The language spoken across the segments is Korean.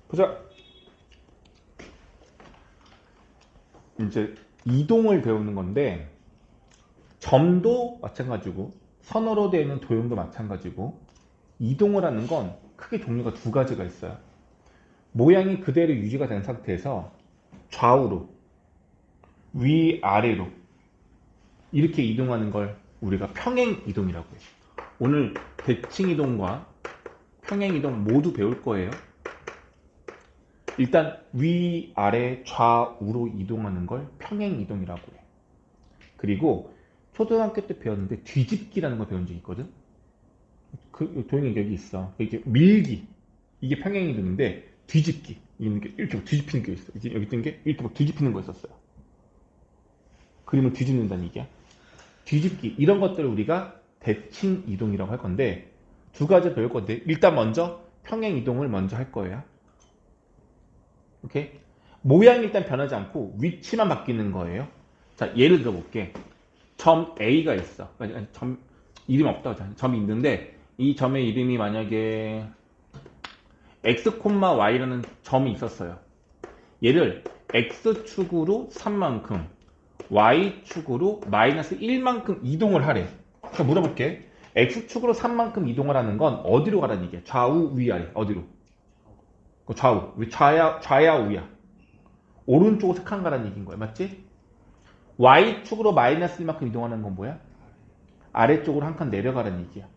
보자. 이제 이동을 배우는 건데 점도 마찬가지고 선어로 되어 있는 도형도 마찬가지고 이동을 하는 건 크게 종류가 두 가지가 있어요. 모양이 그대로 유지가 된 상태에서 좌우로 위아래로 이렇게 이동하는 걸 우리가 평행 이동이라고 해요. 오늘 대칭 이동과 평행 이동 모두 배울 거예요. 일단 위아래 좌우로 이동하는 걸 평행 이동이라고 해요. 그리고 초등학교 때 배웠는데 뒤집기라는 걸 배운 적이 있거든. 그 도형이 여기 있어. 이게 밀기 이게 평행 이동인데 뒤집기 이렇게 뒤집히는 게 있어. 여기 있던 게 이렇게 막 뒤집히는 거 있었어요. 그림을 뒤집는다는 얘기야. 뒤집기 이런 것들을 우리가 대칭 이동이라고 할 건데 두 가지 배울 건데 일단 먼저 평행 이동을 먼저 할 거예요. 오케이? 모양이 일단 변하지 않고 위치만 바뀌는 거예요. 자, 예를 들어 볼게. 점 A가 있어. 점 이름 없다고 하잖아. 점이 있는데 이 점의 이름이 만약에 x, y라는 점이 있었어요. 얘를 x축으로 3만큼 y축으로 마이너스 1만큼 이동을 하래. 그럼 물어볼게. x축으로 3만큼 이동을 하는 건 어디로 가라는 얘기야? 좌우, 위아래. 어디로? 좌우. 좌야, 우야. 오른쪽으로 3칸 가라는 얘기인 거야. 맞지? y축으로 마이너스 1만큼 이동하는 건 뭐야? 아래쪽으로 한 칸 내려가라는 얘기야.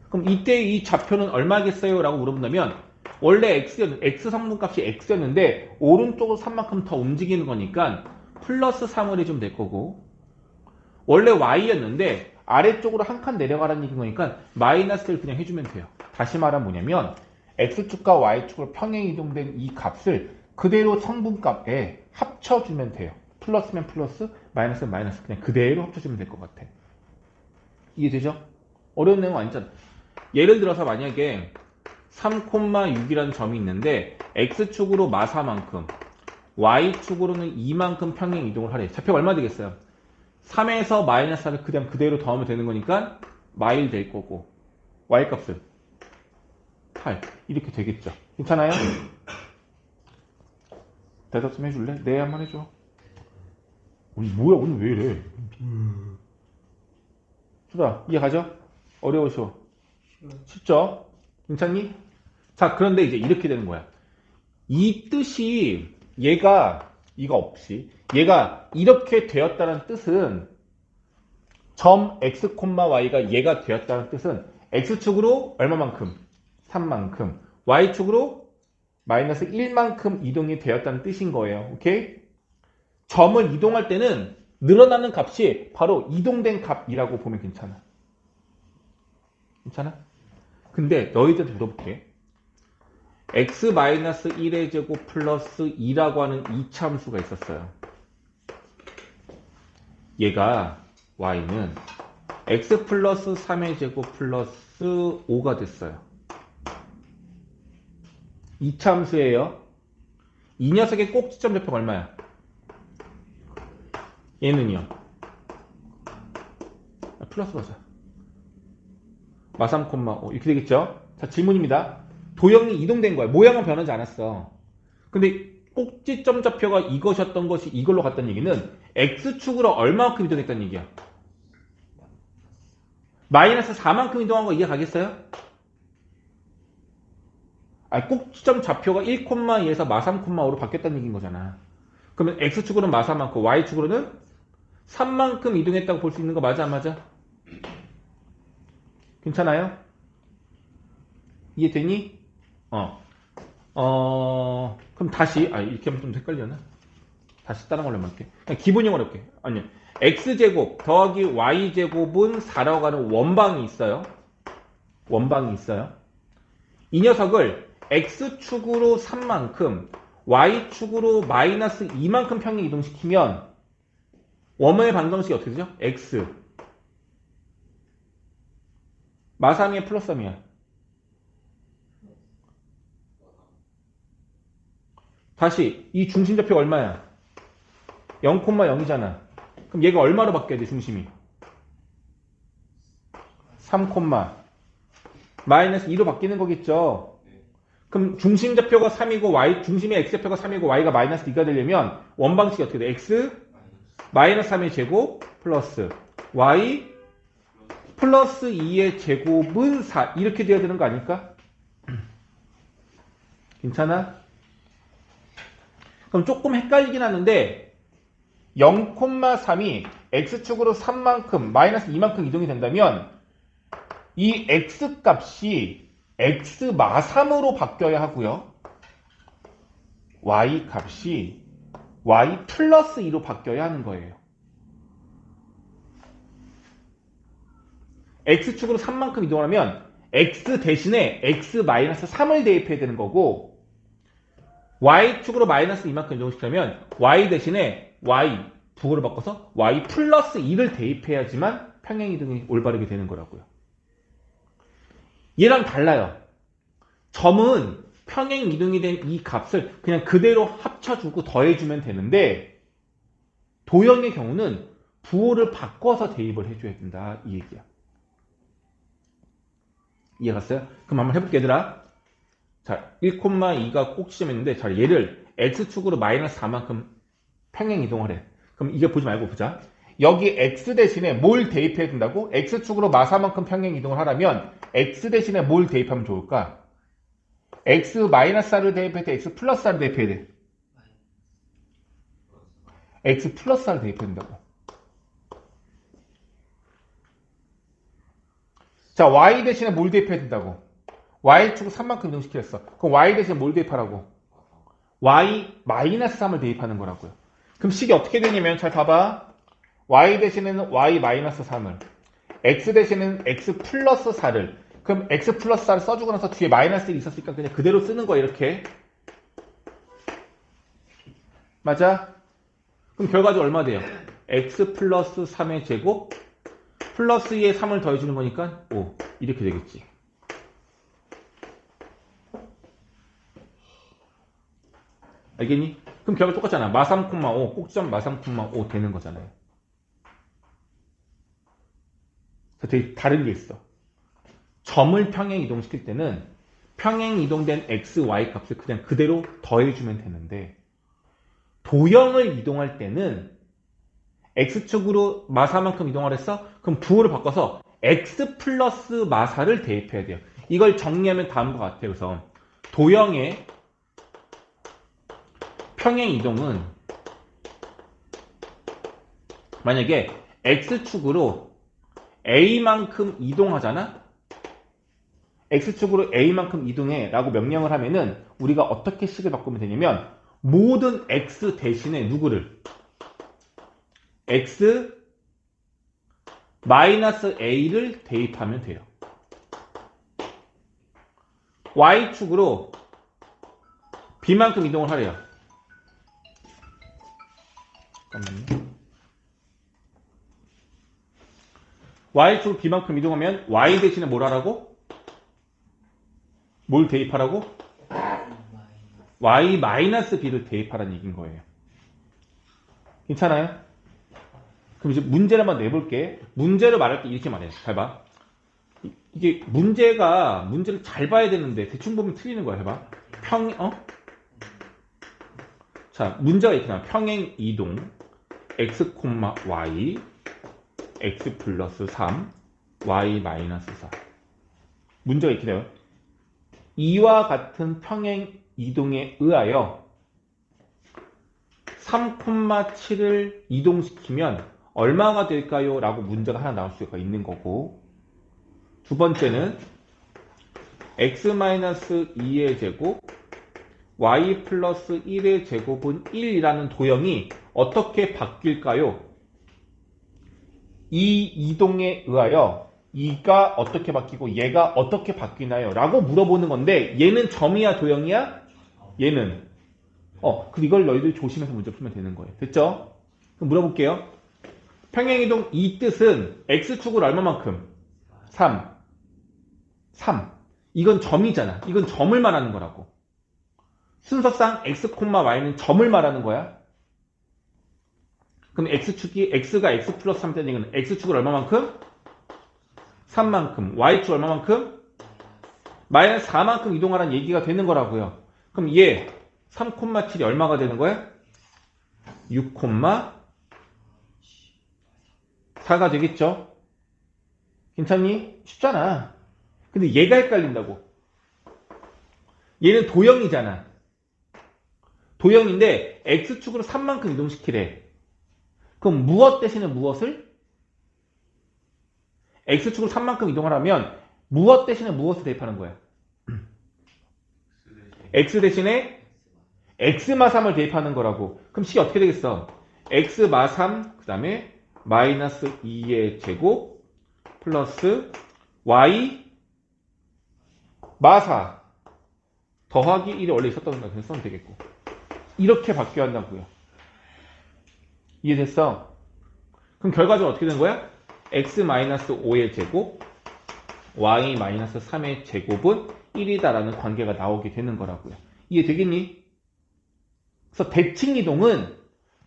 그럼 이때 이 좌표는 얼마겠어요? 라고 물어본다면 원래 x 성분값이 x였는데 오른쪽으로 3만큼 더 움직이는 거니까 플러스 3을 해주면 될 거고 원래 y였는데 아래쪽으로 한 칸 내려가라는 얘기인 거니까 마이너스를 그냥 해주면 돼요. 다시 말하면 뭐냐면 x축과 y축으로 평행 이동된 이 값을 그대로 성분값에 합쳐주면 돼요. 플러스면 플러스, 마이너스면 마이너스 그냥 그대로 합쳐주면 될 것 같아. 이해되죠? 어려운 내용 아니잖아. 예를 들어서 만약에 3,6이라는 점이 있는데 x축으로 마사만큼 y축으로는 2만큼 평행 이동을 하래. 좌표가 얼마 되겠어요? 3에서 마이너스 4를 그냥 그대로 더하면 되는 거니까 마일 될 거고 y값은 8 이렇게 되겠죠. 괜찮아요? 대답 좀 해줄래? 네 한번 해줘. 뭐야 오늘 왜 이래? 수다 이해 가죠? 어려워 쉬워? 쉽죠? 괜찮니? 자 그런데 이제 이렇게 되는 거야. 이 뜻이 얘가 이거 없이 얘가 이렇게 되었다는 뜻은 점 x, y가 얘가 되었다는 뜻은 x축으로 얼마만큼? 3만큼 y축으로 마이너스 1만큼 이동이 되었다는 뜻인 거예요. 오케이? 점을 이동할 때는 늘어나는 값이 바로 이동된 값이라고 보면 괜찮아. 괜찮아? 근데 너희들한테 물어볼게. x-1의 제곱 플러스 2라고 하는 이차함수가 있었어요. 얘가 y는 x 플러스 3의 제곱 플러스 5가 됐어요. 이차함수예요. 이 녀석의 꼭지점 좌표가 얼마야? 얘는요. 플러스 가자. 마3, 5 이렇게 되겠죠? 자 질문입니다. 도형이 이동된 거야. 모양은 변하지 않았어. 근데 꼭지점 좌표가 이것이었던 것이 이걸로 갔다는 얘기는 x축으로 얼마만큼 이동했다는 얘기야? 마이너스 4만큼 이동한 거 이해 가겠어요? 아니, 꼭지점 좌표가 1,2에서 마3, 5로 바뀌었다는 얘기인 거잖아. 그러면 x축으로는 마4만큼 y축으로는 3만큼 이동했다고 볼 수 있는 거 맞아 안 맞아? 괜찮아요? 이해되니? 그럼 다시, 이렇게 하면 좀 헷갈려나? 다시 다른 걸로 해볼게. 그냥 기본형으로 할게. 아니, x제곱 더하기 y제곱은 4라고 하는 원방이 있어요. 원방이 있어요. 이 녀석을 x축으로 3만큼, y축으로 마이너스 2만큼 평행 이동시키면 원의 방정식이 어떻게 되죠? x. 마3이야 플러스 3이야? 다시 이 중심 좌표가 얼마야? 0,0이잖아. 그럼 얘가 얼마로 바뀌어야 돼 중심이? 3, 마이너스 2로 바뀌는 거겠죠. 그럼 중심 좌표가 3이고 y 중심의 x 좌표가 3이고 y가 마이너스 2가 되려면 원방식이 어떻게 돼? x 마이너스 3의 제곱 플러스 y 플러스 2의 제곱은 4 이렇게 돼야 되는 거 아닐까? 괜찮아? 그럼 조금 헷갈리긴 하는데 0,3이 x축으로 3만큼 마이너스 2만큼 이동이 된다면 이 x값이 x마3으로 바뀌어야 하고요. y값이 y 플러스 2로 바뀌어야 하는 거예요. x축으로 3만큼 이동하면 x 대신에 x-3을 대입해야 되는 거고 y축으로 마이너스 2만큼 이동시키려면 y 대신에 y 부호를 바꿔서 y 플러스 2를 대입해야지만 평행이동이 올바르게 되는 거라고요. 얘랑 달라요. 점은 평행이동이 된 이 값을 그냥 그대로 합쳐주고 더해주면 되는데 도형의 경우는 부호를 바꿔서 대입을 해줘야 된다 이 얘기야. 이해 갔어요? 그럼 한번 해볼게 얘들아. 자, 1,2가 꼭지점이있는데 자, 얘를 x축으로 마이너스 4만큼 평행 이동하래. 그럼 이게 보지 말고 보자. 여기 x 대신에 뭘 대입해야 된다고? x축으로 마4만큼 평행 이동을 하려면 x 대신에 뭘 대입하면 좋을까? x 마이너스 4를 대입해야 돼? x 플러스 4를 대입해야 돼? x 플러스 4를 대입해야 된다고. 자, y 대신에 뭘 대입해야 된다고? y축을 3만큼 이동시켰어. 그럼 y 대신에 뭘 대입하라고? y 마이너스 3을 대입하는 거라고요. 그럼 식이 어떻게 되냐면 잘 봐봐. y 대신에는 y 마이너스 3을 x 대신에는 x 플러스 4를 그럼 x 플러스 4를 써주고 나서 뒤에 마이너스 1이 있었으니까 그냥 그대로 쓰는 거야 이렇게. 맞아? 그럼 결과적으로 얼마 돼요? x 플러스 3의 제곱 플러스 2에 3을 더해주는 거니까 5 이렇게 되겠지. 알겠니? 그럼 결과 똑같잖아. 마3,5 꼭지점 마3,5 되는 거잖아요. 되게 다른 게 있어. 점을 평행 이동시킬 때는 평행 이동된 x, y 값을 그냥 그대로 더해주면 되는데 도형을 이동할 때는 x축으로 마4만큼 이동을 했어? 그럼 부호를 바꿔서 x 플러스 마4를 대입해야 돼요. 이걸 정리하면 다음과 같아요. 그래서 도형의 평행 이동은 만약에 x축으로 a만큼 이동하잖아? x축으로 a만큼 이동해 라고 명령을 하면은 우리가 어떻게 식을 바꾸면 되냐면 모든 x 대신에 누구를? x 마이너스 a를 대입하면 돼요. y축으로 b만큼 이동을 하래요. 잠깐만요. y축으로 b만큼 이동하면 y 대신에 뭘 하라고? 뭘 대입하라고? y 마이너스 b를 대입하라는 얘기인 거예요. 괜찮아요? 그럼 이제 문제를 한번 내볼게. 문제를 말할 때 이렇게 말해요. 잘 봐. 이게 문제를 잘 봐야 되는데 대충 보면 틀리는 거야. 해봐. 자, 문제가 이렇게 나와. 평행 이동 x, y x 플러스 3 y 마이너스 4 문제가 이렇게 돼요. 이와 같은 평행 이동에 의하여 3,7을 이동시키면 얼마가 될까요? 라고 문제가 하나 나올 수가 있는 거고 두 번째는 x-2의 제곱 y 플러스 1의 제곱은 1이라는 도형이 어떻게 바뀔까요? 이 이동에 의하여 이가 어떻게 바뀌고 얘가 어떻게 바뀌나요? 라고 물어보는 건데 얘는 점이야 도형이야? 얘는 그럼 이걸 너희들이 조심해서 문제 풀면 되는 거예요. 됐죠? 그럼 물어볼게요. 평행이동 이 뜻은 x축을 얼마만큼? 3 이건 점이잖아. 이건 점을 말하는 거라고. 순서상 x, y는 점을 말하는 거야. 그럼 x가 x 플러스 3 되는 얘기는 x축을 얼마만큼? 3만큼. y축 얼마만큼? 마이너스 4만큼 이동하라는 얘기가 되는 거라고요. 그럼 얘 3,7이 얼마가 되는 거야? 6,4가 되겠죠? 괜찮니? 쉽잖아. 근데 얘가 헷갈린다고. 얘는 도형이잖아. 도형인데 x축으로 3만큼 이동시키래. 그럼 무엇 대신에 무엇을? x축으로 3만큼 이동하려면 무엇 대신에 무엇을 대입하는 거야? x 대신에 x마 3을 대입하는 거라고. 그럼 식이 어떻게 되겠어? x마 3, 그 다음에 마이너스 2의 제곱 플러스 y 마 4 더하기 1이 원래 있었던 거 그냥 쓰면 되겠고. 이렇게 바뀌어야 한다고요. 이해됐어? 그럼 결과적으로 어떻게 되는 거야? x-5의 제곱 y-3의 제곱은 1이다라는 관계가 나오게 되는 거라고요. 이해되겠니? 그래서 대칭 이동은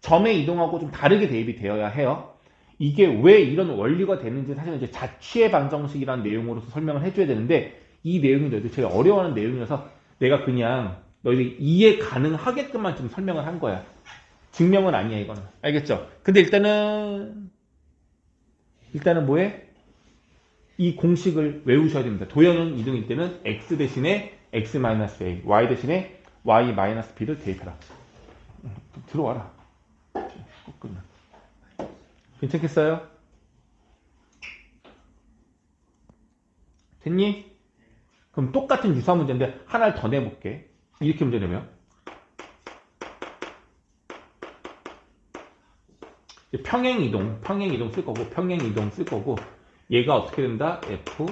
점의 이동하고 좀 다르게 대입이 되어야 해요. 이게 왜 이런 원리가 되는지 사실은 이제 자취의 방정식이라는 내용으로서 설명을 해줘야 되는데 이 내용이 너희들 제일 어려워하는 내용이라서 내가 그냥 너희들이 이해 가능하게끔만 좀 설명을 한 거야. 증명은 아니야 이거는. 알겠죠? 근데 일단은 뭐해? 이 공식을 외우셔야 됩니다. 도형은 이동일 때는 x 대신에 x-a, y 대신에 y-b를 대입해라. 들어와라. 끝나. 괜찮겠어요? 됐니? 그럼 똑같은 유사 문제인데 하나를 더 내볼게. 이렇게 문제 내면 평행이동 쓸 거고 평행이동 쓸 거고 얘가 어떻게 된다? f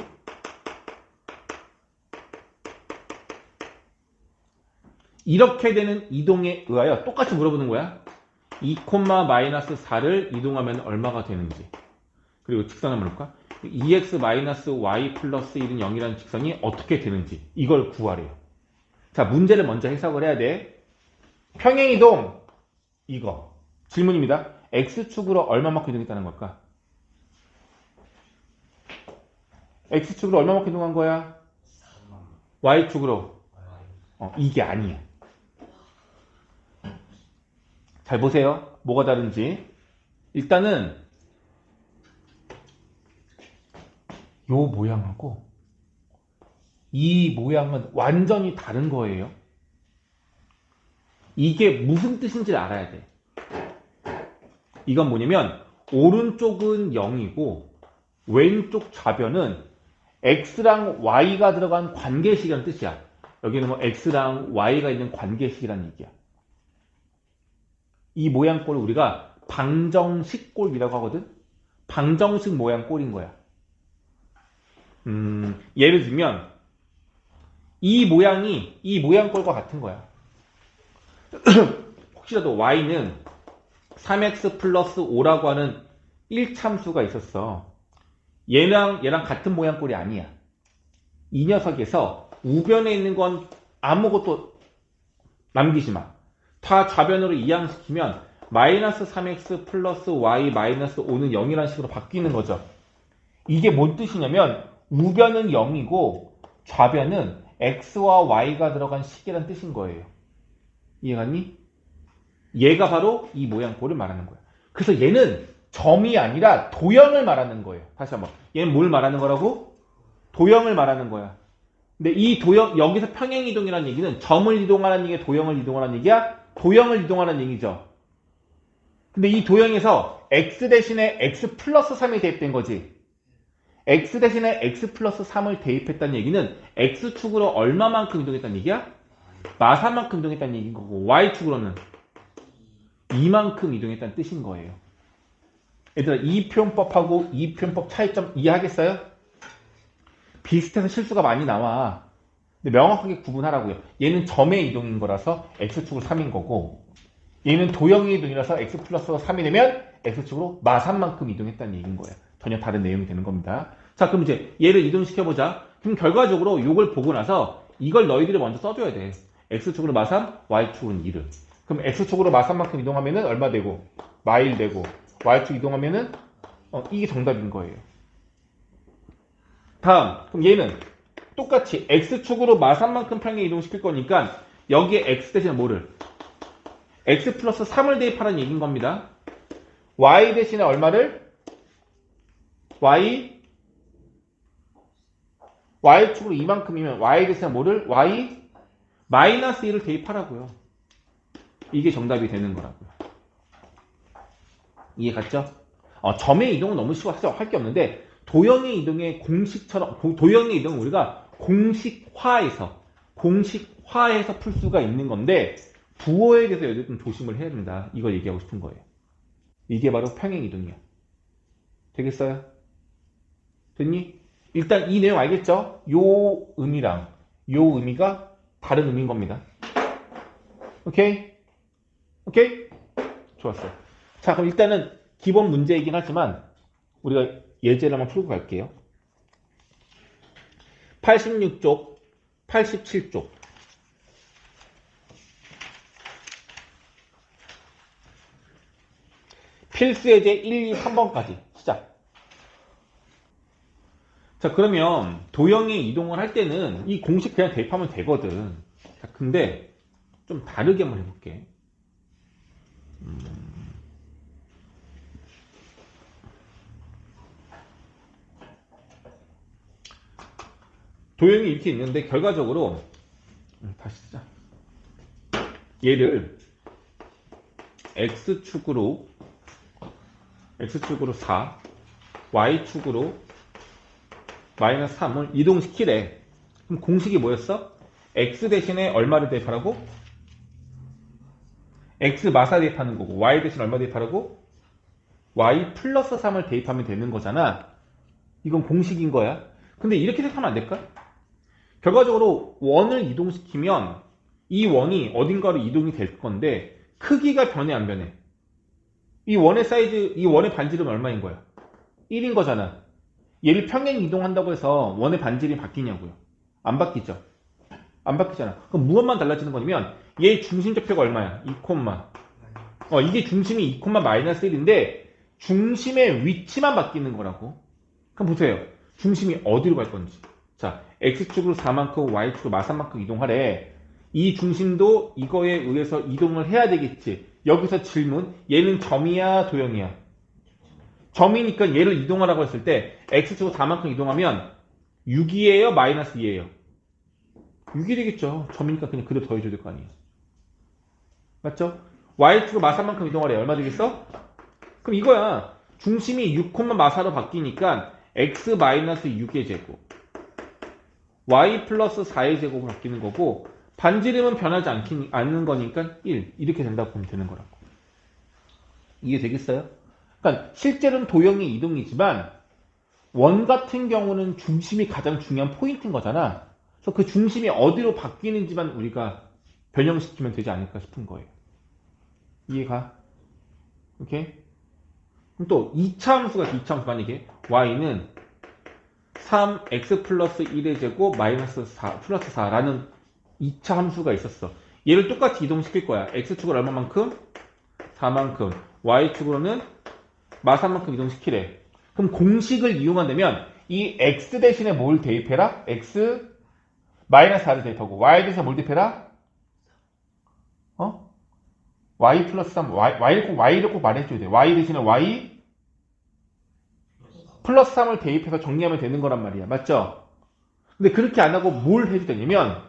이렇게 되는 이동에 의하여 똑같이 물어보는 거야. 2,-4를 이동하면 얼마가 되는지. 그리고 직선을 물을까? 2x-y 플러스 1은 0이라는 직선이 어떻게 되는지 이걸 구하래요. 자, 문제를 먼저 해석을 해야 돼. 평행이동 이거 질문입니다. x축으로 얼마만큼 이동했다는 걸까? x축으로 얼마만큼 이동한 거야? y축으로 이게 아니야. 잘 보세요. 뭐가 다른지. 일단은 요 모양하고 이 모양은 완전히 다른 거예요. 이게 무슨 뜻인지를 알아야 돼. 이건 뭐냐면 오른쪽은 0이고 왼쪽 좌변은 x랑 y가 들어간 관계식이라는 뜻이야. 여기는 뭐 x랑 y가 있는 관계식이라는 얘기야. 이 모양꼴을 우리가 방정식 꼴이라고 하거든. 방정식 모양 꼴인 거야. 예를 들면 이 모양이 이 모양꼴과 같은 거야. 혹시라도 y는 3x 플러스 5라고 하는 1참수가 있었어. 얘랑 같은 모양꼴이 아니야. 이 녀석에서 우변에 있는 건 아무것도 남기지 마. 다 좌변으로 이항시키면 마이너스 3x 플러스 y 마이너스 5는 0이라는 식으로 바뀌는 거죠. 이게 뭔 뜻이냐면 우변은 0이고 좌변은 x와 y가 들어간 식이라는 뜻인 거예요. 이해갔니? 얘가 바로 이 모양꼴을 말하는 거야. 그래서 얘는 점이 아니라 도형을 말하는 거예요. 다시 한번. 얘는 뭘 말하는 거라고? 도형을 말하는 거야. 근데 이 도형, 여기서 평행이동이라는 얘기는 점을 이동하라는 얘기야? 도형을 이동하라는 얘기야? 도형을 이동하라는 얘기죠. 근데 이 도형에서 x 대신에 x 플러스 3이 대입된 거지. x 대신에 x 플러스 3을 대입했다는 얘기는 x축으로 얼마만큼 이동했다는 얘기야? 마3만큼 이동했다는 얘기인 거고 y축으로는 이만큼 이동했다는 뜻인 거예요. 얘들아, 이 표현법하고 이 표현법 차이점 이해하겠어요? 비슷해서 실수가 많이 나와. 근데 명확하게 구분하라고요. 얘는 점의 이동인 거라서 x축으로 3인 거고 얘는 도형의 이동이라서 x 플러스가 3이 되면 x축으로 마3만큼 이동했다는 얘기인 거예요. 전혀 다른 내용이 되는 겁니다. 자, 그럼 이제 얘를 이동시켜보자. 그럼 결과적으로 이걸 보고 나서 이걸 너희들이 먼저 써줘야 돼. x축으로 마3, y축으로는 2를. 그럼 x축으로 마3만큼 이동하면은 얼마 되고 마1 되고 y축 이동하면은 이게 정답인 거예요. 다음, 그럼 얘는 똑같이 x축으로 마산만큼 평행 이동시킬 거니까 여기에 x 대신에 뭐를? x 플러스 3을 대입하라는 얘기인 겁니다. y 대신에 얼마를? y축으로 이만큼이면 y 대신에 뭐를? y 마이너스 1을 대입하라고요. 이게 정답이 되는 거라고요. 이해 갔죠? 점의 이동은 너무 쉬워서 할 게 없는데 도형의 이동의 공식처럼 도형의 이동은 우리가 공식화해서 풀 수가 있는 건데 부호에 대해서 여기 좀 조심을 해야 된다. 이걸 얘기하고 싶은 거예요. 이게 바로 평행 이동이야. 되겠어요? 됐니? 일단 이 내용 알겠죠? 요 의미랑 요 의미가 다른 의미인 겁니다. 오케이? 오케이? 좋았어요. 자, 그럼 일단은 기본 문제이긴 하지만 우리가 예제를 한번 풀고 갈게요. 86쪽, 87쪽. 필수 예제 1, 2, 3번까지 시작. 자, 그러면 도형의 이동을 할 때는 이 공식 그냥 대입하면 되거든. 자, 근데 좀 다르게 한번 해볼게. 도형이 이렇게 있는데 결과적으로 다시 쓰자. 얘를 x축으로 4, y축으로 마이너스 3을 이동시키래. 그럼 공식이 뭐였어? x 대신에 얼마를 대입하라고? x 마사 대입하는 거고 y 대신에 얼마 대입하라고? y 플러스 3을 대입하면 되는 거잖아. 이건 공식인 거야. 근데 이렇게 생각하면 안 될까? 결과적으로 원을 이동시키면 이 원이 어딘가로 이동이 될 건데 크기가 변해 안 변해? 이 원의 사이즈, 이 원의 반지름은 얼마인 거야? 1인 거잖아. 얘를 평행 이동한다고 해서 원의 반지름이 바뀌냐고요? 안 바뀌죠? 안 바뀌잖아. 그럼 무엇만 달라지는 거냐면 얘 중심좌표가 얼마야? 2, 이게 중심이 2, 마이너스 1인데 중심의 위치만 바뀌는 거라고. 그럼 보세요. 중심이 어디로 갈 건지. 자, x축으로 4만큼, y축으로 마산만큼 이동하래. 이 중심도 이거에 의해서 이동을 해야 되겠지. 여기서 질문. 얘는 점이야, 도형이야? 점이니까 얘를 이동하라고 했을 때 x축으로 4만큼 이동하면 6이에요? 마이너스 2예요? 6이 되겠죠. 점이니까 그냥 그대로 더해줘야 될 거 아니에요. 맞죠? y축으로 마사만큼 이동하래. 얼마 되겠어? 그럼 이거야. 중심이 6, 마사로 바뀌니까 x 마이너스 6의 제곱 y 플러스 4의 제곱으로 바뀌는 거고 반지름은 변하지 않는 거니까 1 이렇게 된다고 보면 되는 거라고. 이게 되겠어요? 그러니까 실제로는 도형의 이동이지만 원 같은 경우는 중심이 가장 중요한 포인트인 거잖아. 그래서 그 중심이 어디로 바뀌는지만 우리가 변형시키면 되지 않을까 싶은 거예요. 이해가? 오케이? 그럼 또 2차 함수가 2차 함수 만약에 y는 3x 플러스 1의 제곱 마이너스 4 플러스 4라는 2차 함수가 있었어. 얘를 똑같이 이동시킬 거야. x축으로 얼마만큼? 4만큼. y축으로는 마산만큼 이동시키래. 그럼 공식을 이용한다면 이 x 대신에 뭘 대입해라? x 마이너스 4를 대입하고 y 대신에 뭘 대입해라? y 플러스 3 y를 꼭 말해줘야 돼. y 대신에 y 플러스 3을 대입해서 정리하면 되는 거란 말이야. 맞죠? 근데 그렇게 안 하고 뭘 해도 되냐면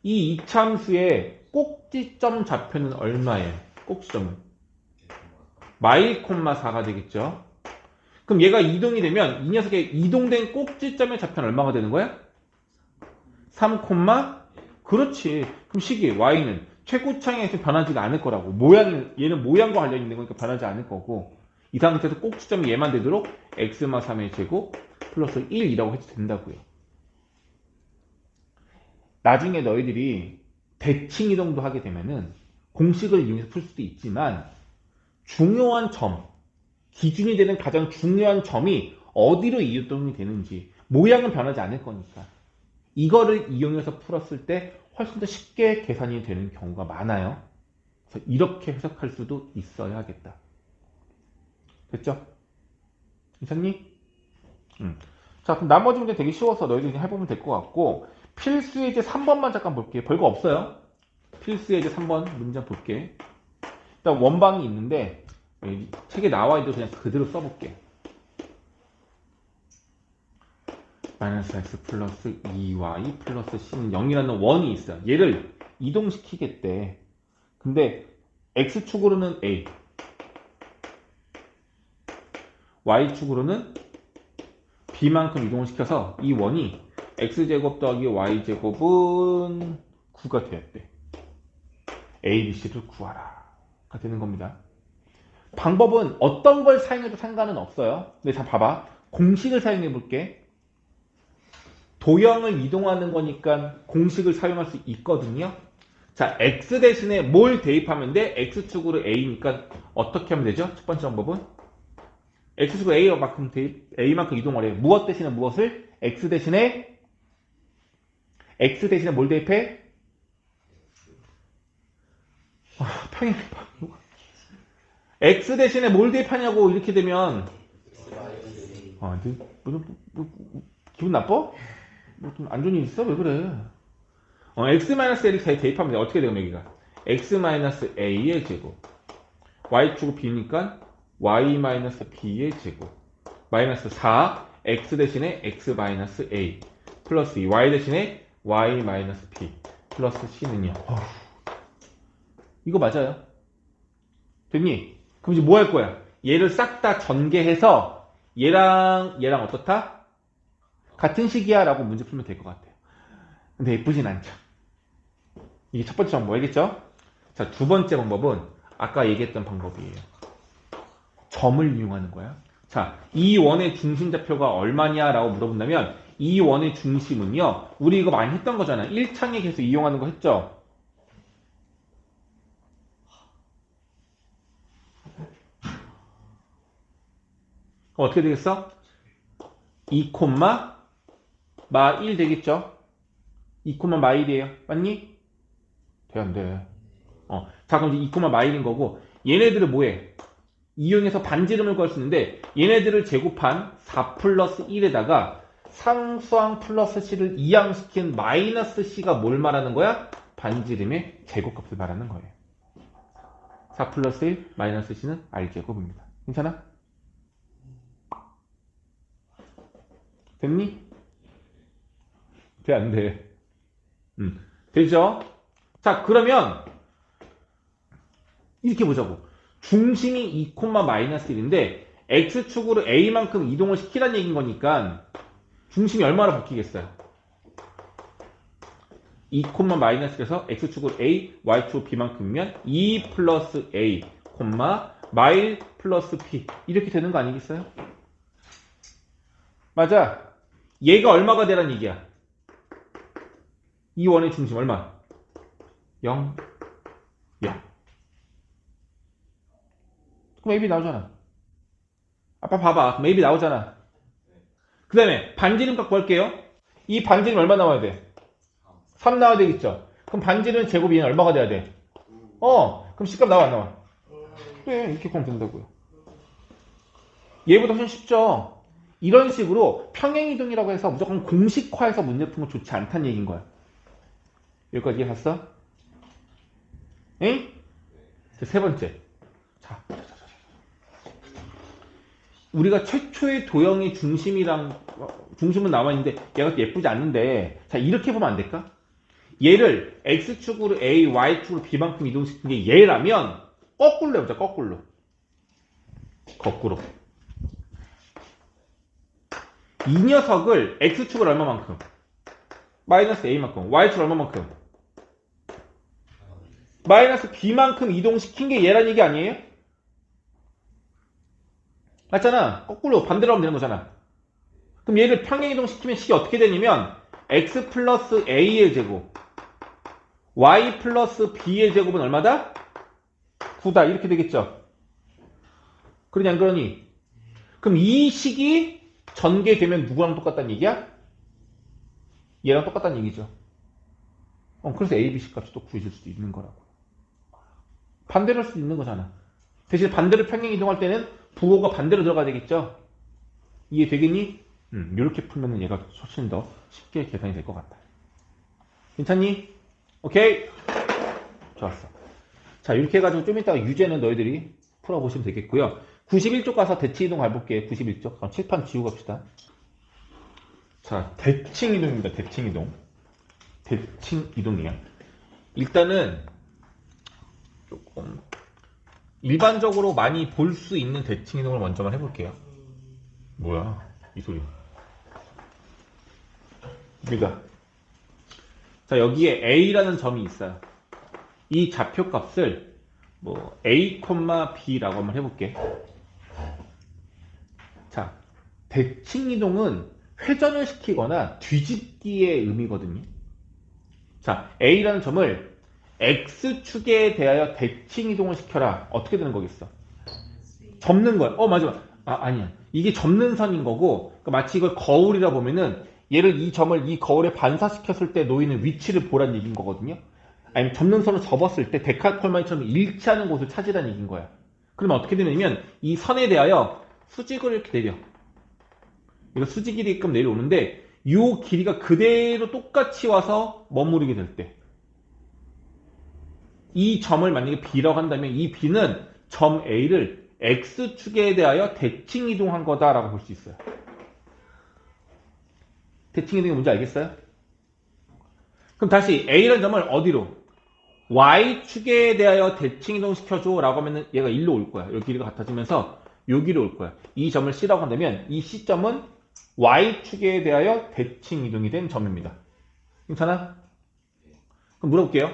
이 이참수의 꼭지점 좌표는 얼마예요? 꼭지점은 마이 콤마 4가 되겠죠. 그럼 얘가 이동이 되면 이 녀석의 이동된 꼭지점의 좌표는 얼마가 되는 거야? 3 콤마 그렇지. 그럼 식이 y는 최고창에서 변하지가 않을 거라고. 얘는 모양과 관련 있는 거니까 변하지 않을 거고 이 상태에서 꼭지점이 얘만 되도록 x마 3의 제곱 플러스 1이라고 해도 된다고요. 나중에 너희들이 대칭 이동도 하게 되면은 공식을 이용해서 풀 수도 있지만 중요한 점, 기준이 되는 가장 중요한 점이 어디로 이동이 되는지 모양은 변하지 않을 거니까 이거를 이용해서 풀었을 때 훨씬 더 쉽게 계산이 되는 경우가 많아요. 그래서 이렇게 해석할 수도 있어야겠다. 됐죠? 괜찮니? 자, 그럼 나머지 문제 되게 쉬워서 너희들이 해보면 될 것 같고, 필수 예제 3번만 잠깐 볼게. 별거 없어요. 필수 예제 3번 문제 볼게. 일단 원방이 있는데, 책에 나와 있도 그냥 그대로 써볼게. 마이너스 x 플러스 2y 플러스 c는 0이라는 원이 있어. 얘를 이동시키겠대. 근데 x축으로는 a, y축으로는 b만큼 이동을 시켜서 이 원이 x제곱 더하기 y제곱은 9가 되었대. a, b, c를 구하라 가 되는 겁니다. 방법은 어떤 걸 사용해도 상관은 없어요. 근데 자 봐봐. 공식을 사용해 볼게. 도형을 이동하는 거니까 공식을 사용할 수 있거든요. 자, x 대신에 뭘 대입하면 돼? x축으로 a니까 어떻게 하면 되죠? 첫 번째 방법은 x축으로 a만큼 대입, a만큼 이동을 해. 무엇 대신에 무엇을? x 대신에 뭘 대입해? 평행 x 대신에 뭘 대입하냐고 이렇게 되면 기분 나빠? 뭐 좀 안 좋은 일 있어? 왜 그래? x-a를 대입하면 돼. 어떻게 되면 여기가 x-a의 제곱 y축은 b니까 y-b의 제곱 마이너스 4 x 대신에 x-a 플러스 2 y 대신에 y-b 플러스 c는요. 이거 맞아요? 됐니? 그럼 이제 뭐 할 거야? 얘를 싹 다 전개해서 얘랑 어떻다? 같은 식이야 라고 문제 풀면 될 것 같아요. 근데 예쁘진 않죠. 이게 첫 번째 방법 알겠죠? 자, 두 번째 방법은 아까 얘기했던 방법이에요. 점을 이용하는 거야. 자, 이 원의 중심좌표가 얼마냐 라고 물어본다면 이 원의 중심은요, 우리 이거 많이 했던 거잖아. 1창에 계속 이용하는 거 했죠? 어떻게 되겠어? 2, 마 1 되겠죠? 2, 마 1이에요. 맞니? 돼, 안 돼? 자, 그럼 이제 2, 마 1인 거고, 얘네들을 뭐해? 이용해서 반지름을 구할 수 있는데, 얘네들을 제곱한 4 플러스 1에다가 상수항 플러스 c를 이항시킨 마이너스 c가 뭘 말하는 거야? 반지름의 제곱값을 말하는 거예요. 4 플러스 1 마이너스 c는 r제곱입니다. 괜찮아? 됐니? 돼, 안 돼? 되죠? 자, 그러면 이렇게 보자고. 중심이 2, 마이너스 1인데 x축으로 a만큼 이동을 시키라는 얘기인 거니까 중심이 얼마나 바뀌겠어요? 2, 마이너스 1에서 x축으로 a, y축으로 b만큼이면 2 플러스 a, 마일 플러스 b 이렇게 되는 거 아니겠어요? 맞아. 얘가 얼마가 되란 얘기야? 이 원의 중심 얼마? 0, 0. 그럼 AB 나오잖아. 아빠 봐봐. 그럼 AB 나오잖아. 그 다음에 반지름 값 구할게요. 이 반지름 얼마 나와야 돼? 3 나와야 되겠죠? 그럼 반지름 제곱이 얼마가 돼야 돼? 그럼 C값 나와 안 나와? 그래, 이렇게 구하면 된다고요. 얘보다 훨씬 쉽죠? 이런 식으로 평행이동이라고 해서 무조건 공식화해서 문제 푸는 거 좋지 않다는 얘기인 거야. 여기까지 이해갔어? 응? 세 번째. 자, 우리가 최초의 도형의 중심은 나와있는데 얘가 예쁘지 않는데 자 이렇게 보면 안 될까? 얘를 x축으로 a, y축으로 b만큼 이동시킨 게 얘라면 거꾸로 해보자. 거꾸로 이 녀석을 x축을 얼마만큼? 마이너스 a만큼 y축 얼마만큼? 마이너스 b만큼 이동시킨 게 얘란 얘기 아니에요? 맞잖아. 거꾸로 반대로 하면 되는 거잖아. 그럼 얘를 평행이동시키면 식이 어떻게 되냐면 x 플러스 a의 제곱 y 플러스 b의 제곱은 얼마다? 9다 이렇게 되겠죠. 그러니 안 그러니? 그럼 이 식이 전개되면 누구랑 똑같다는 얘기야? 얘랑 똑같다는 얘기죠. 그래서 a, b 식 값이 또 구해질 수도 있는 거라고. 반대로 할 수도 있는 거잖아. 대신 반대로 평행 이동할 때는 부호가 반대로 들어가야 되겠죠? 이해 되겠니? 이렇게 풀면 얘가 훨씬 더 쉽게 계산이 될 것 같다. 괜찮니? 오케이? 좋았어. 자, 이렇게 해가지고 좀 이따가 유제는 너희들이 풀어보시면 되겠고요. 91쪽 가서 대칭이동 가볼게. 91쪽. 그럼 칠판 지우고 갑시다. 자, 대칭이동입니다. 대칭이동. 대칭이동이에요. 일단은 조금 일반적으로 많이 볼 수 있는 대칭이동을 먼저만 해볼게요. 뭐야 이 소리. 입니다. 자, 여기에 A라는 점이 있어요. 이 좌표값을 뭐 A, B라고 한번 해볼게. 자, 대칭이동은 회전을 시키거나 뒤집기의 의미거든요. 자, A라는 점을 X축에 대하여 대칭이동을 시켜라. 어떻게 되는 거겠어? 접는 거야. 맞아. 아니야. 이게 접는 선인 거고, 그러니까 마치 이걸 거울이라 보면은 얘를 이 점을 이 거울에 반사시켰을 때 놓이는 위치를 보란 얘기인 거거든요. 아니면 접는 선을 접었을 때 데칼콜마니처럼 일치하는 곳을 찾으라는 얘기인 거야. 그러면 어떻게 되냐면 이 선에 대하여 수직을 이렇게 내려. 이거 수직 길이끔 내려오는데 이 길이가 그대로 똑같이 와서 머무르게 될 때 이 점을 만약에 B라고 한다면 이 B는 점 A를 X축에 대하여 대칭 이동한 거다라고 볼 수 있어요. 대칭 이동이 뭔지 알겠어요? 그럼 다시 A라는 점을 어디로? Y축에 대하여 대칭 이동시켜줘 라고 하면 얘가 일로 올 거야. 여기 길이가 같아지면서 여기로 올 거야. 이 점을 C라고 한다면 이 C점은 Y축에 대하여 대칭 이동이 된 점입니다. 괜찮아? 그럼 물어볼게요.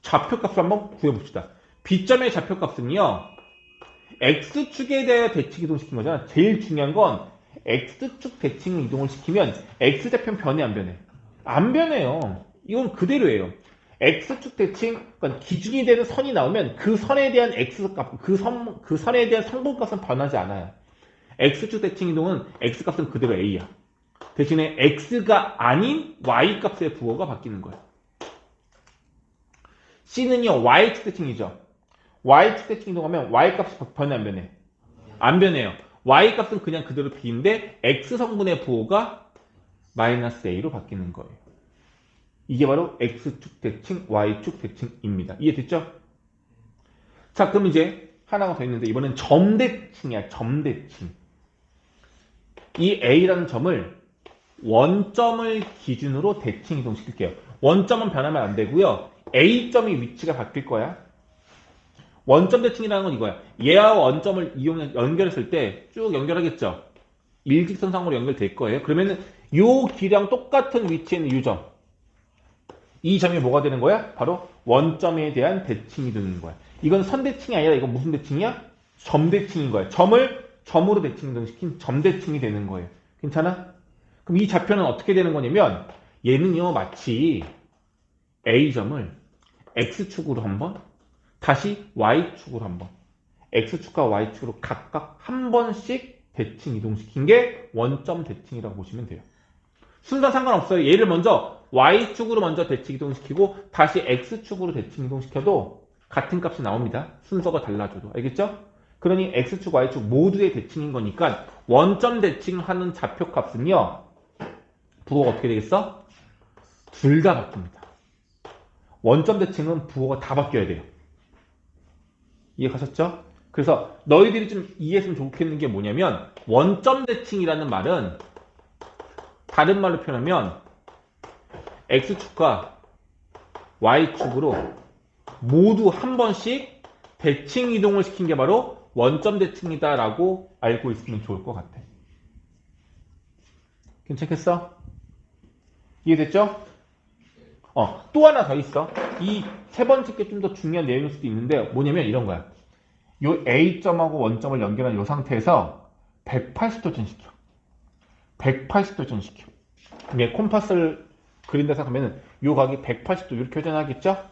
좌표값을 한번 구해봅시다. B점의 좌표값은요. X축에 대하여 대칭 이동시킨 거잖아. 제일 중요한 건 X축 대칭 이동을 시키면 X좌표는 변해 안 변해? 안 변해요. 이건 그대로예요. X축 대칭, 그러니까 기준이 되는 선이 나오면 그 선에 대한 X값, 그 선에 대한 성분값은 변하지 않아요. X축 대칭 이동은 X값은 그대로 A야. 대신에 X가 아닌 Y값의 부호가 바뀌는 거예요. C는요, Y축 대칭이죠. Y축 대칭 이동하면 Y값이 변해 안 변해? 안 변해요. Y값은 그냥 그대로 B인데 X 성분의 부호가 마이너스 A로 바뀌는 거예요. 이게 바로 X축 대칭, Y축 대칭입니다. 이해됐죠? 자, 그럼 이제 하나가 더 있는데 이번엔 점대칭이야. 점대칭. 이 A라는 점을 원점을 기준으로 대칭 이동시킬게요. 원점은 변하면 안 되고요. A점의 위치가 바뀔 거야. 원점 대칭이라는 건 이거야. 얘와 원점을 연결했을 때 쭉 연결하겠죠. 일직선상으로 연결될 거예요. 그러면은 요 길이랑 똑같은 위치에 있는 이 점. 이 점이 뭐가 되는 거야? 바로 원점에 대한 대칭이 되는 거야. 이건 선대칭이 아니라 이건 무슨 대칭이야? 점대칭인 거야. 점을 점으로 대칭 이동시킨 점대칭이 되는 거예요. 괜찮아? 그럼 이 좌표는 어떻게 되는 거냐면 얘는요 마치 A점을 X축으로 한번 다시 Y축으로 한번 X축과 Y축으로 각각 한 번씩 대칭 이동시킨 게 원점 대칭이라고 보시면 돼요. 순서 상관없어요. 얘를 먼저 Y축으로 먼저 대칭 이동시키고 다시 X축으로 대칭 이동시켜도 같은 값이 나옵니다. 순서가 달라져도. 알겠죠? 그러니 X축, Y축 모두의 대칭인 거니까 원점 대칭하는 좌표값은요. 부호가 어떻게 되겠어? 둘 다 바뀝니다. 원점 대칭은 부호가 다 바뀌어야 돼요. 이해가셨죠? 그래서 너희들이 좀 이해했으면 좋겠는 게 뭐냐면 원점 대칭이라는 말은 다른 말로 표현하면 X축과 Y축으로 모두 한 번씩 대칭 이동을 시킨 게 바로 원점 대칭이다 라고 알고 있으면 좋을 것 같아. 괜찮겠어? 이해됐죠? 또 하나 더 있어. 이 세 번째 게 좀 더 중요한 내용일 수도 있는데 뭐냐면 이런 거야. 요 A점하고 원점을 연결한 요 상태에서 180도 전시켜. 180도 전시켜. 그럼 콤파스를 그린다 생각하면 요 각이 180도 이렇게 회전하겠죠?